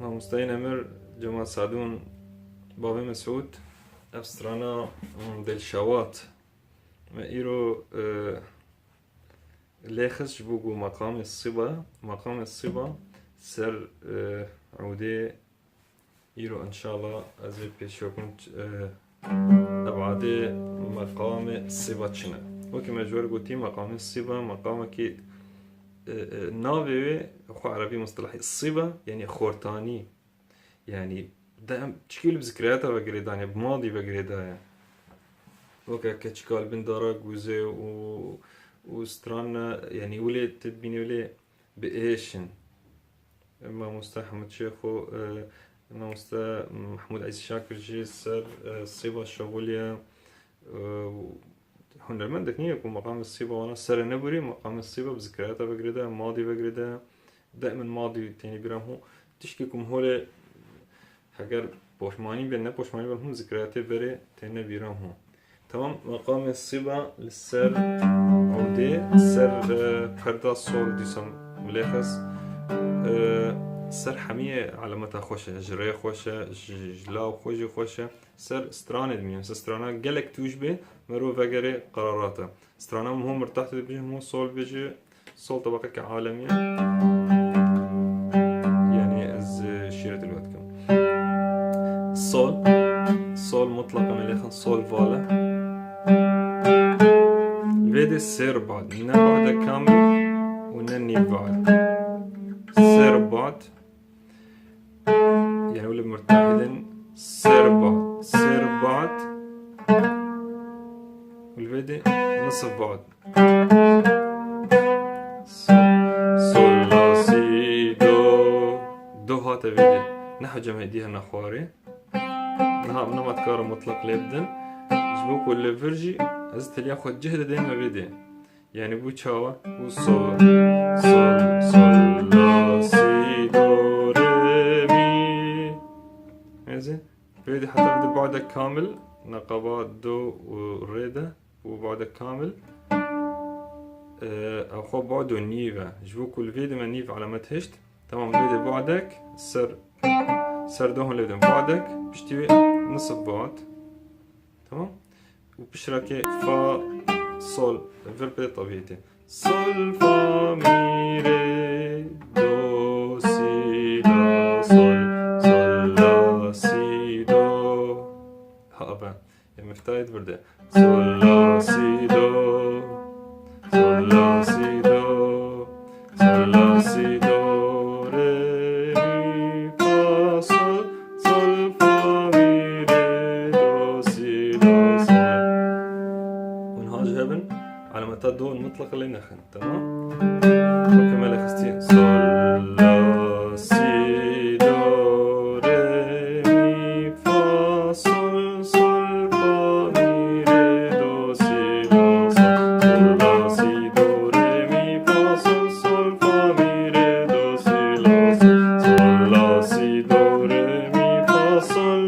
مامۆستای نەمر جەمال سادون باوێ مەسعود ئەف سترانە دڵشەوات ئیرۆ لێ خست ji bo ku meqamê Sîba meqamê Sîba ser Ewdê îro inşallah ez ê pêşxekim ebadê meqamê Sîba çi ne. Wekî me ji we re gotî meqamê Sîba meqamekî navê wê xwe erebî mustilahî Sîba yani xortanî yani çikî li zikriyata vegirêdaniye bi madî vegirêdaye weke keçikal bin dara gûzê û stran yani wîlê tu dibînî wêlê bi êşin mamoste Hemûd Şêx û mamoste Mehmûd Eîsî Şakir jî ser Sîba şevûliye hunermendek niye ku meqamê Sîba wana serê neborî meqamê Sîba bi zikriyata vegirêdaye madî vegirêdaye demin madî tenê bîram hû tiştî ku holê heger poşmanî be ne poşmanî be hûn zikriyatê verê têne bîram hû. Tamam meqamê Sîba li ser Ewdê ser perda sol dîsam bilê xist ser hemiyê elameta xweş e ji rê xweş e ji law xwe jî xweş e ser stranê dimînin ser strana gelek tûj bê merov vegerê qerarat e strana min hûn mirteh dibêjin hûn sol bêjî sol tebaqeke alemî ye yani ez şîretê li we dikim sol mutlaka me lê xin sol vala vê de sêr bad ne bade kamil û ne nîv bad sêr bad yani wî li mirtehidin sêr bad li vê de nisf bad sol la si do hate vê de neha cemedî hene xwarê niha nema dikare mutlaq lê bidin ji bo ku li vir jî ez teliya xwe cih didêm me vê de yani bû çawa û sol la si do re mi hezê vê de heta bide badek kamil neqeba do û rê de û badek kamil ew xwe bad û nîv e ji bo ku li vê de me nîv elemet hişt tamam vê de badek ser do hûn lê bidin badek piştî wê nisf bad tamam û pişrekê fa sol vir pê tevîyetê sol fa mi rê do si la sol la si do ha ben ya meftayet verde sol la si do sol la si do sol la si do re mi fa sol fa mi re do si la sol ونهاج هبن على متى دو المطلق اللي نخن تمام وكمل خستين sol la si do re mi fa sol fa mi re do si la sol la si do re mi fa sol fa mi re do si la sol la si do re mi fa sol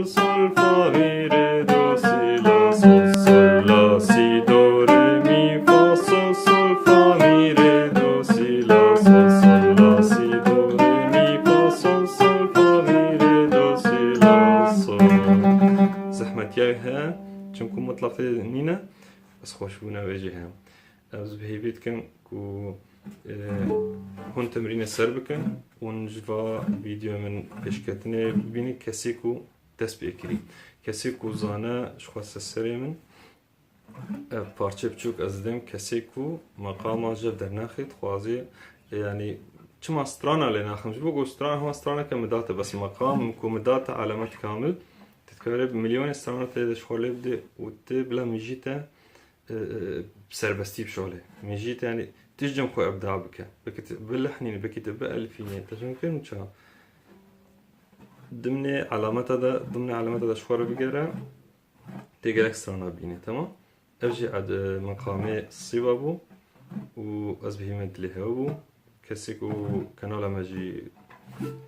fa mi re do si la sol la si do re mi fa sol fa mi re do si la sol la si do re mi fa sol fa mi re do si la sol زحمتیای ها چونکو مطلق نینه بس خوش بونا وجه هم از بهیبیت کن کو هون تمرین سر بکن اون جوا ویدیو من پیشکتنه ببینی کسی کو دست بکری کسی کو زانه شخص سری من پارچه بچوک از دم کسی کو مقام جب در نخید خوازی يعني چما سترانا لنا خمس بوجو سترانا هو سترانا كمداتا بس مقام كمداتا علامات كامل تتكرر بمليون سترانا تيدا شغله بدي وتي بلا ميجيتا بسربستي بشغله ميجيتا يعني تجمع خو ابداع بك باللحنين بك تبقى الفينيه تجمع كلمه شا ضمن علامات هذا شغله بقرا تيجي سترانا بيني تمام ارجع عند مقامي الصيبه بو وأزبه مدلي هاو كسيكو كانالا ماجي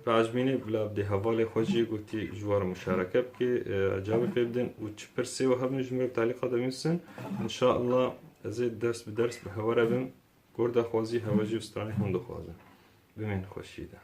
بعجبيني بلا بدي هفالي خوجي قلتي جوار مشاركة بكي عجابك بيبدن وتشبرسي وهبني جمهور بتعليقات بيمسن إن شاء الله أزيد درس بدرس بهوارا بم قرد خوازي هواجي وستراني هندو خوازي بمين خوشيدا